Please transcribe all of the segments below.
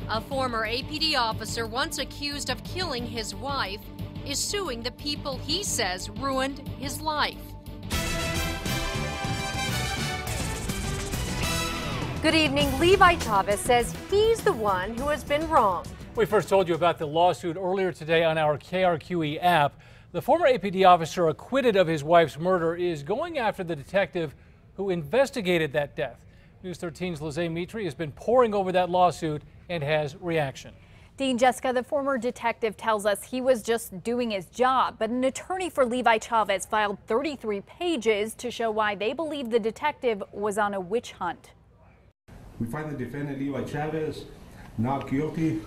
A former APD officer once accused of killing his wife is suing the people he says ruined his life. Good evening. Levi Chavez says he's the one who has been wronged. We first told you about the lawsuit earlier today on our KRQE app. The former APD officer acquitted of his wife's murder is going after the detective who investigated that death. News 13's Lizzie Mitri has been poring over that lawsuit and has reaction. Dean, Jessica, the former detective tells us he was just doing his job, but an attorney for Levi Chavez filed 33 pages to show why they believe the detective was on a witch hunt. We find the defendant, Levi Chavez, not guilty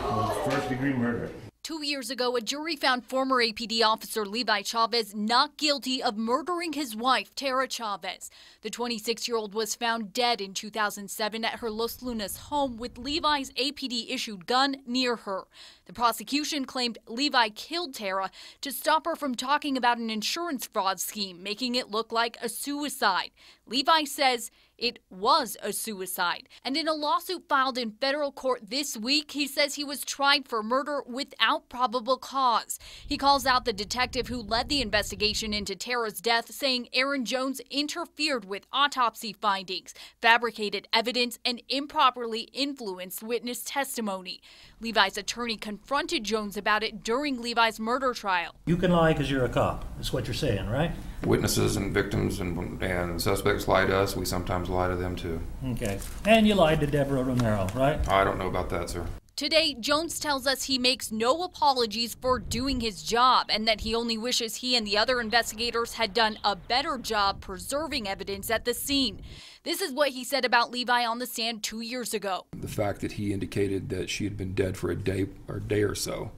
of first-degree murder. 2 years ago, a jury found former APD officer Levi Chavez not guilty of murdering his wife, Tara Chavez. The 26-year-old was found dead in 2007 at her Los Lunas home with Levi's APD-issued gun near her. The prosecution claimed Levi killed Tara to stop her from talking about an insurance fraud scheme, making it look like a suicide. Levi says it was a suicide. And in a lawsuit filed in federal court this week, he says he was tried for murder without probable cause. He calls out the detective who led the investigation into Tara's death, saying Aaron Jones interfered with autopsy findings, fabricated evidence, and improperly influenced witness testimony. Levi's attorney confronted Jones about it during Levi's murder trial. You can lie because you're a cop. That's what you're saying, right? Witnesses and victims and suspects lie to us. We sometimes lie to them too. Okay. And you lied to Deborah Romero, right? I don't know about that, sir. Today, Jones tells us he makes no apologies for doing his job and that he only wishes he and the other investigators had done a better job preserving evidence at the scene. This is what he said about Levi on the stand 2 years ago. The fact that he indicated that she had been dead for a day or so,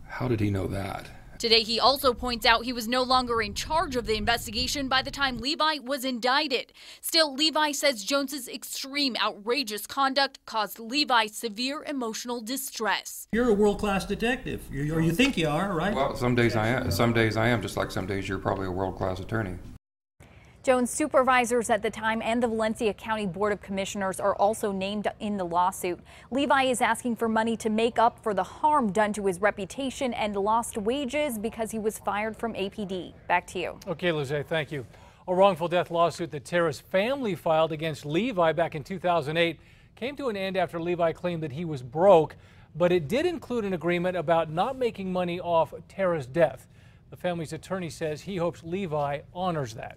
how did he know that? Today, he also points out he was no longer in charge of the investigation by the time Levi was indicted. Still, Levi says Jones's extreme, outrageous conduct caused Levi severe emotional distress. You're a world-class detective, or you think you are, right? Well, some days I am. Some days I am, just like some days you're probably a world-class attorney. Jones' supervisors at the time and the Valencia County Board of Commissioners are also named in the lawsuit. Levi is asking for money to make up for the harm done to his reputation and lost wages because he was fired from APD. Back to you. Okay, Lizzie, thank you. A wrongful death lawsuit that Tara's family filed against Levi back in 2008 came to an end after Levi claimed that he was broke, but it did include an agreement about not making money off Tara's death. The family's attorney says he hopes Levi honors that.